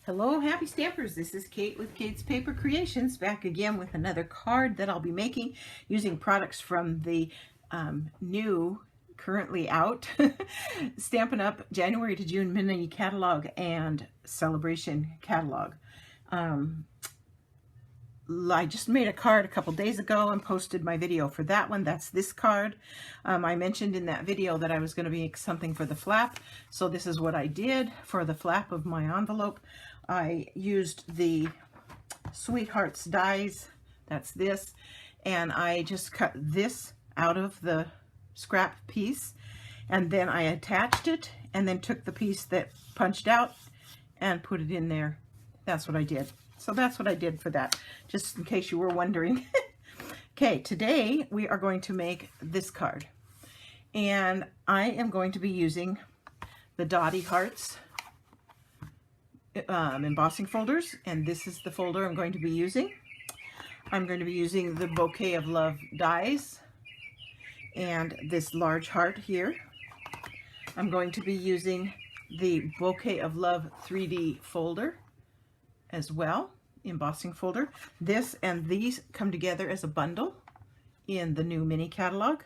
Hello, happy stampers. This is Kate with Kate's Paper Creations, back again with another card that I'll be making using products from the new, currently out, Stampin' Up! January to June mini catalog and celebration catalog. I just made a card a couple days ago and posted my video for that one. That's this card. I mentioned in that video that I was going to make something for the flap. So this is what I did for the flap of my envelope. I used the Sweethearts dies. That's this. And I just cut this out of the scrap piece. And then I attached it and then took the piece that punched out and put it in there. That's what I did. So that's what I did for that, just in case you were wondering. Okay, today we are going to make this card. And I am going to be using the Dotty Hearts embossing folders. And this is the folder I'm going to be using. I'm going to be using the Bouquet of Love dies and this large heart here. I'm going to be using the Bouquet of Love 3D folder as well, embossing folder. This and these come together as a bundle in the new mini catalog,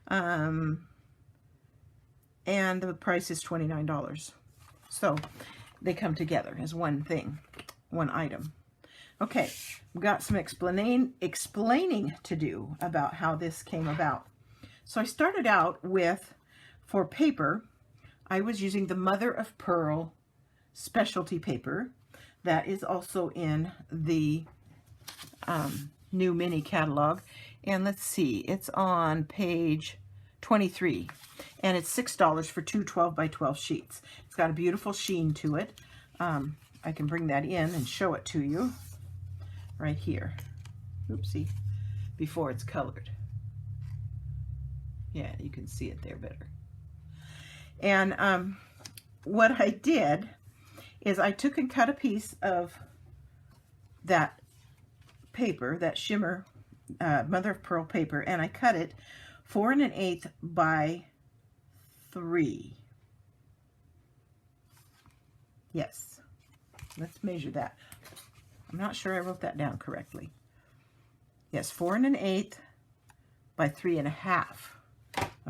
and the price is $29. So they come together as one thing, one item. Okay, we've got some explaining to do about how this came about. So I started out with, for paper, I was using the Mother of Pearl specialty paper. That is also in the new mini catalog. And let's see, it's on page 23. And it's $6 for two 12 by 12 sheets. It's got a beautiful sheen to it. I can bring that in and show it to you right here. Oopsie, before it's colored. Yeah, you can see it there better. And what I did is I took and cut a piece of that paper, that shimmer Mother of Pearl paper, and I cut it 4 1/8 by 3. Yes, let's measure that. I'm not sure I wrote that down correctly. Yes, 4 1/8 by 3 1/2.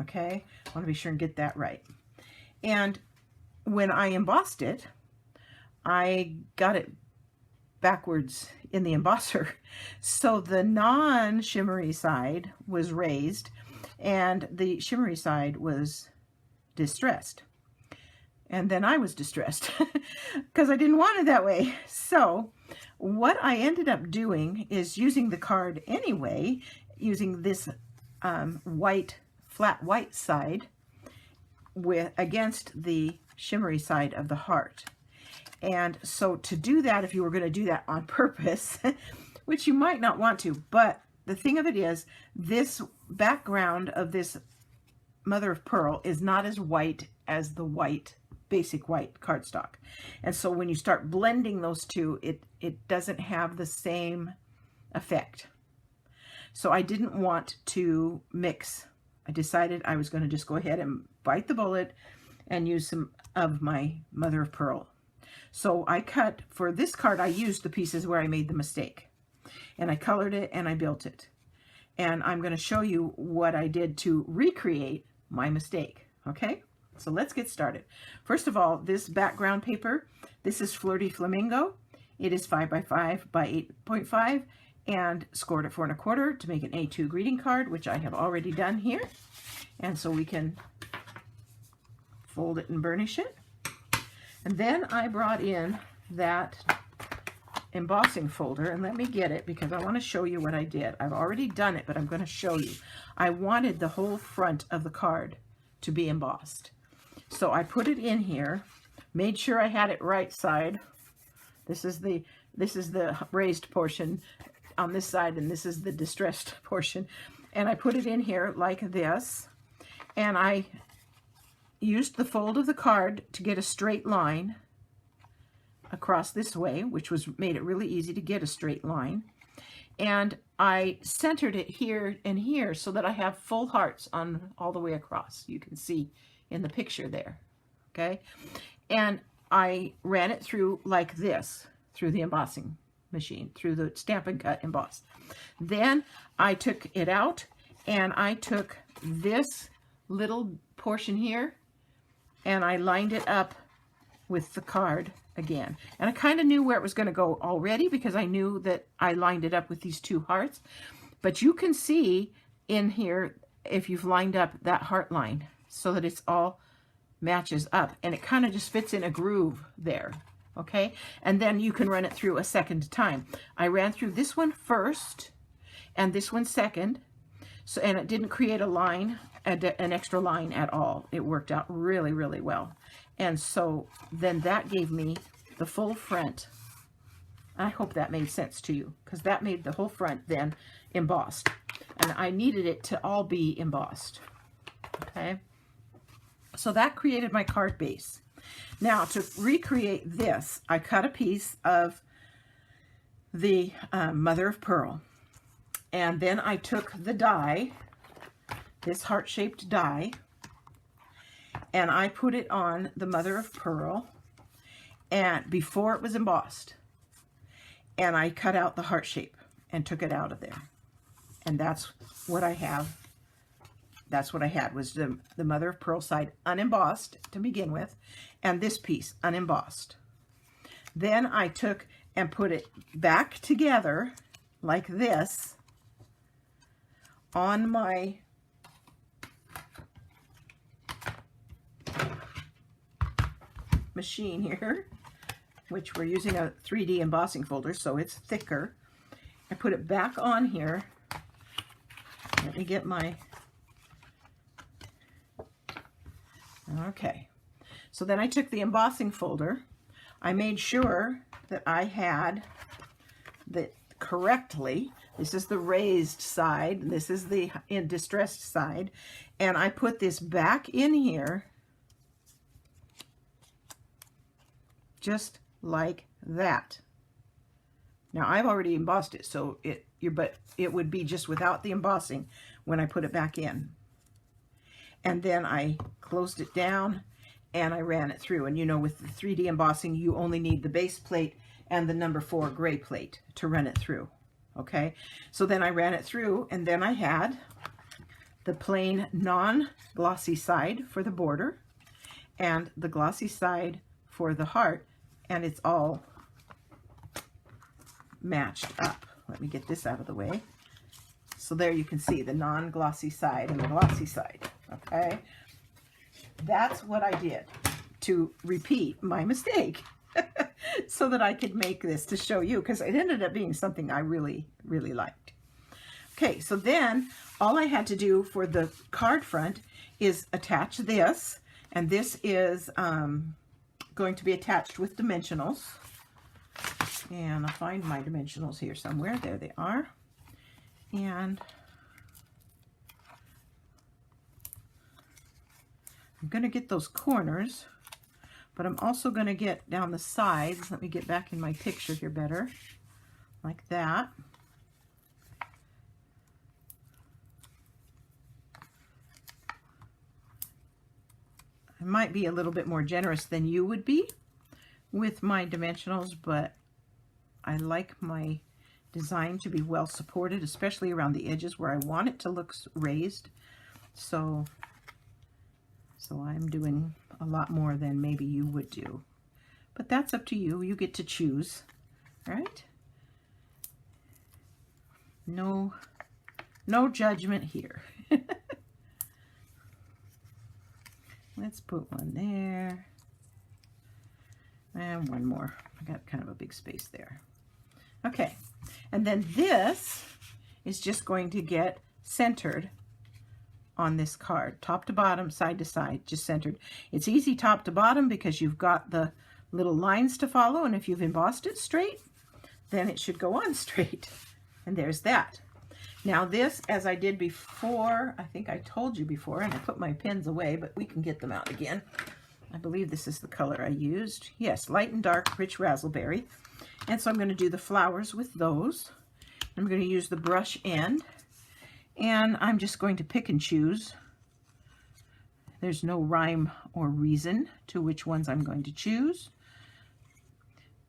Okay, I want to be sure and get that right. And when I embossed it, I got it backwards in the embosser. So the non-shimmery side was raised and the shimmery side was distressed. And then I was distressed because I didn't want it that way. So what I ended up doing is using the card anyway, using this flat white side against the shimmery side of the heart. And so to do that, if you were going to do that on purpose, which you might not want to, but the thing of it is, this background of this Mother of Pearl is not as white as the white, basic white cardstock. And so when you start blending those two, it doesn't have the same effect. So I didn't want to mix. I decided I was going to just go ahead and bite the bullet and use some of my Mother of Pearl. So I cut, for this card, I used the pieces where I made the mistake. And I colored it and I built it. And I'm going to show you what I did to recreate my mistake. Okay, so let's get started. First of all, this background paper, this is Flirty Flamingo. It is 5 by 5 by 8.5 and scored at 4 1/4 to make an A2 greeting card, which I have already done here. And so we can fold it and burnish it. And then I brought in that embossing folder, and let me get it because I want to show you what I did. I've already done it, but I'm going to show you. I wanted the whole front of the card to be embossed. So I put it in here, made sure I had it right side. This is the raised portion on this side, and this is the distressed portion. And I put it in here like this, and I used the fold of the card to get a straight line across this way, which made it really easy to get a straight line. And I centered it here and here so that I have full hearts on all the way across. You can see in the picture there, okay? And I ran it through like this, through the embossing machine, through the Stampin' Cut emboss. Then I took it out and I took this little portion here and I lined it up with the card again. And I kind of knew where it was going to go already because I knew that I lined it up with these two hearts. But you can see in here if you've lined up that heart line so that it's all matches up and it kind of just fits in a groove there. Okay, and then you can run it through a second time. I ran through this one first and this one second, so and it didn't create a line, an extra line at all. It worked out really, really well. And so then that gave me the full front. I hope that made sense to you, because that made the whole front then embossed. And I needed it to all be embossed. Okay, so that created my card base. Now, to recreate this, I cut a piece of the mother of pearl. And then I took the die, this heart-shaped die, and I put it on the mother of pearl and before it was embossed. And I cut out the heart shape and took it out of there. And that's what I have. That's what I had, was the mother of pearl side unembossed to begin with, and this piece unembossed. Then I took and put it back together like this on my machine here, which we're using a 3D embossing folder, so it's thicker. I put it back on here. Let me get my... Okay, so then I took the embossing folder. I made sure that I had that correctly. This is the raised side. This is the distressed side. And I put this back in here just like that. Now I've already embossed it, so but it would be just without the embossing when I put it back in. And then I closed it down and I ran it through. And you know, with the 3D embossing, you only need the base plate and the number 4 gray plate to run it through. Okay, so then I ran it through, and then I had the plain non-glossy side for the border and the glossy side for the heart, and it's all matched up. Let me get this out of the way. So there you can see the non-glossy side and the glossy side. Okay, that's what I did to repeat my mistake so that I could make this to show you, because it ended up being something I really, really liked. Okay, so then all I had to do for the card front is attach this, and this is going to be attached with dimensionals. And I'll find my dimensionals here somewhere. There they are. And I'm going to get those corners, but I'm also going to get down the sides. Let me get back in my picture here better, like that. I might be a little bit more generous than you would be with my dimensionals, but I like my design to be well supported, especially around the edges where I want it to look raised. So I'm doing a lot more than maybe you would do, but that's up to you. You get to choose, right? No judgment here. Let's put one there and one more. I got kind of a big space there. Okay, and then this is just going to get centered on this card, top to bottom, side to side, just centered. It's easy top to bottom because you've got the little lines to follow, and if you've embossed it straight, then it should go on straight. And there's that. Now this, as I did before, I think I told you before, and I put my pins away, but we can get them out again. I believe this is the color I used. Yes, light and dark, rich raspberry. And so I'm going to do the flowers with those. I'm going to use the brush end, and I'm just going to pick and choose. There's no rhyme or reason to which ones I'm going to choose.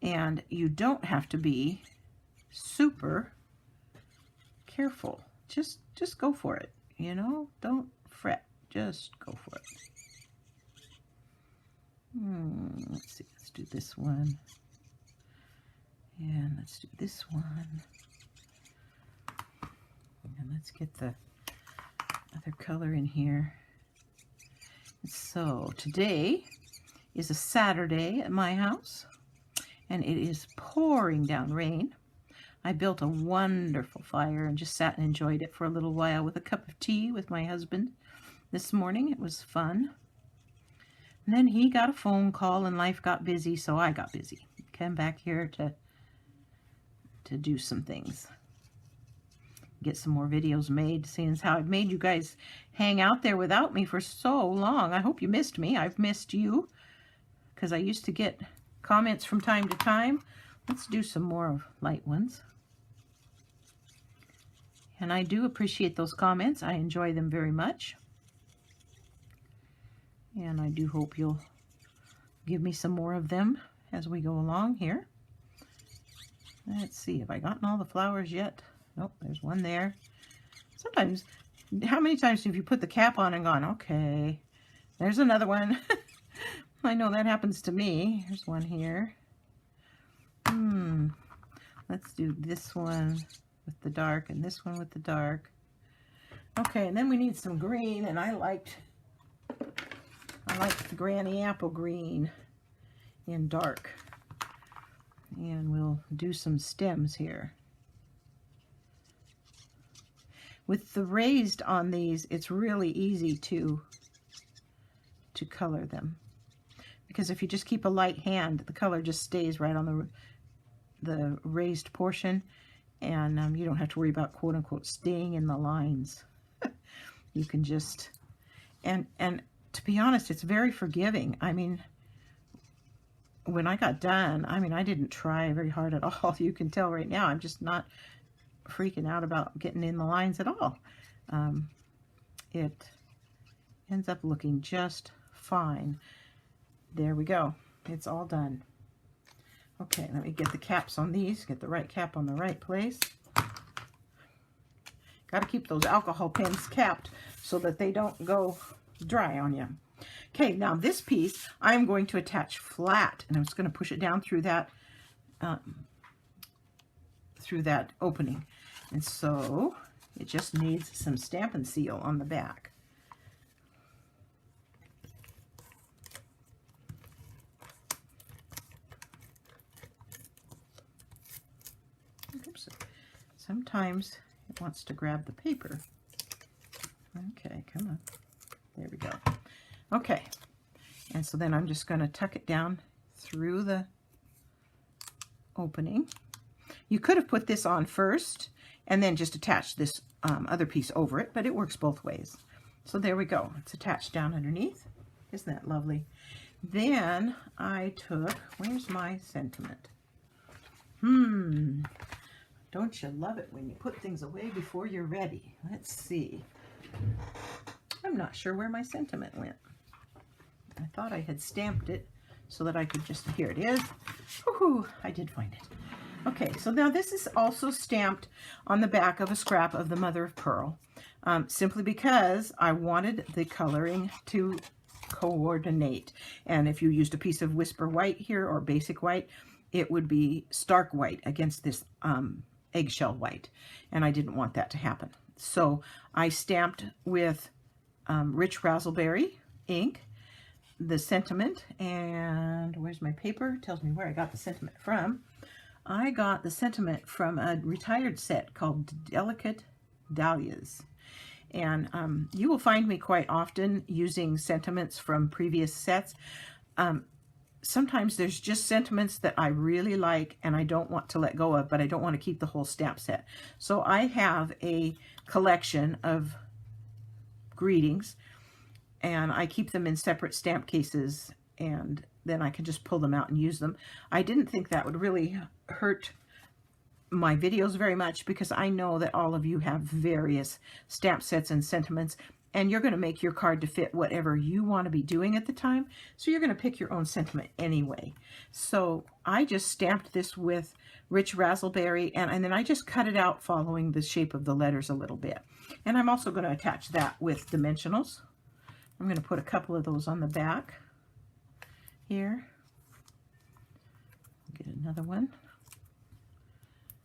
And you don't have to be super careful. Just go for it, you know? Don't fret. Just go for it. Let's see. Let's do this one. And let's do this one. And let's get the other color in here. So today is a Saturday at my house, and it is pouring down rain. I built a wonderful fire and just sat and enjoyed it for a little while with a cup of tea with my husband this morning. It was fun. And then he got a phone call and life got busy, so I got busy. Came back here to do some things. Get some more videos made, seeing as how I've made you guys hang out there without me for so long. I hope you missed me. I've missed you, because I used to get comments from time to time. Let's do some more of light ones. And I do appreciate those comments. I enjoy them very much. And I do hope you'll give me some more of them as we go along here. Let's see, have I gotten all the flowers yet? Nope, there's one there. Sometimes, how many times have you put the cap on and gone, okay, there's another one. I know that happens to me. Here's one here. Let's do this one with the dark and this one with the dark. Okay, and then we need some green, and I liked the Granny Apple green in dark. And we'll do some stems here. With the raised on these, it's really easy to color them. Because if you just keep a light hand, the color just stays right on the raised portion, and you don't have to worry about quote-unquote staying in the lines. You can just, and to be honest, it's very forgiving. I mean, when I got done, I mean, I didn't try very hard at all. You can tell right now I'm just not freaking out about getting in the lines at all. It ends up looking just fine. There we go. It's all done. Okay, let me get the caps on these. Get the right cap on the right place. Got to keep those alcohol pens capped so that they don't go dry on you. Okay, now this piece I'm going to attach flat, and I'm just going to push it down through that opening. And so it just needs some Stampin' Seal on the back. Oops. Sometimes it wants to grab the paper. Okay, come on. There we go. Okay, and so then I'm just going to tuck it down through the opening. You could have put this on first and then just attach this other piece over it, but it works both ways. So there we go. It's attached down underneath. Isn't that lovely? Then I took, where's my sentiment? Don't you love it when you put things away before you're ready? Let's see. I'm not sure where my sentiment went. I thought I had stamped it so that I could just, here it is. Woohoo, I did find it. Okay, so now this is also stamped on the back of a scrap of the Mother of Pearl, simply because I wanted the coloring to coordinate. And if you used a piece of Whisper White here or Basic White, it would be stark white against this eggshell white, and I didn't want that to happen. So I stamped with Rich Razzleberry ink the sentiment, and where's my paper? It tells me where I got the sentiment from. I got the sentiment from a retired set called Delicate Dahlias, and you will find me quite often using sentiments from previous sets. Sometimes there's just sentiments that I really like and I don't want to let go of, but I don't want to keep the whole stamp set. So I have a collection of greetings, and I keep them in separate stamp cases, and then I can just pull them out and use them. I didn't think that would really hurt my videos very much, because I know that all of you have various stamp sets and sentiments, And you're going to make your card to fit whatever you want to be doing at the time. So you're going to pick your own sentiment anyway. So I just stamped this with Rich Razzleberry, and then I just cut it out following the shape of the letters a little bit. And I'm also going to attach that with dimensionals. I'm going to put a couple of those on the back here. Get another one,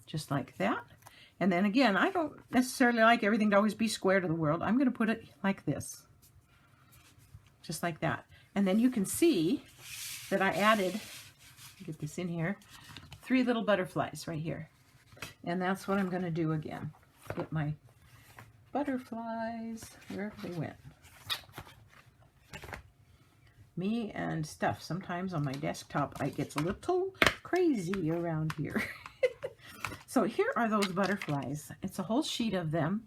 just like that. And then again, I don't necessarily like everything to always be square to the world. I'm going to put it like this, just like that. And then you can see that I added, get this in here, 3 little butterflies right here. And that's what I'm going to do again. Get my butterflies wherever they went. Me and stuff. Sometimes on my desktop, it gets a little crazy around here. So here are those butterflies. It's a whole sheet of them.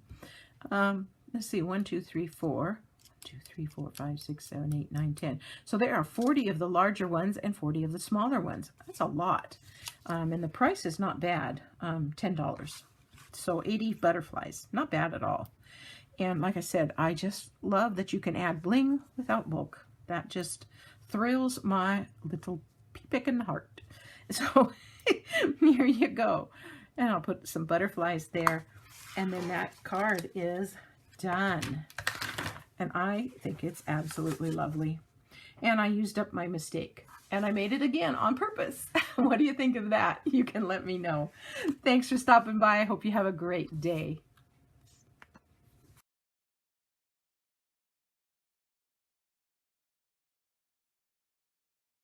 Let's see, 1, 2, 3, 4. 2, 3, 4, 5, 6, 7, 8, 9, 10. So there are 40 of the larger ones and 40 of the smaller ones. That's a lot. And the price is not bad, $10. So 80 butterflies, not bad at all. And like I said, I just love that you can add bling without bulk. That just thrills my little pea-picking heart. So here you go. And I'll put some butterflies there. And then that card is done. And I think it's absolutely lovely. And I used up my mistake. And I made it again on purpose. What do you think of that? You can let me know. Thanks for stopping by. I hope you have a great day.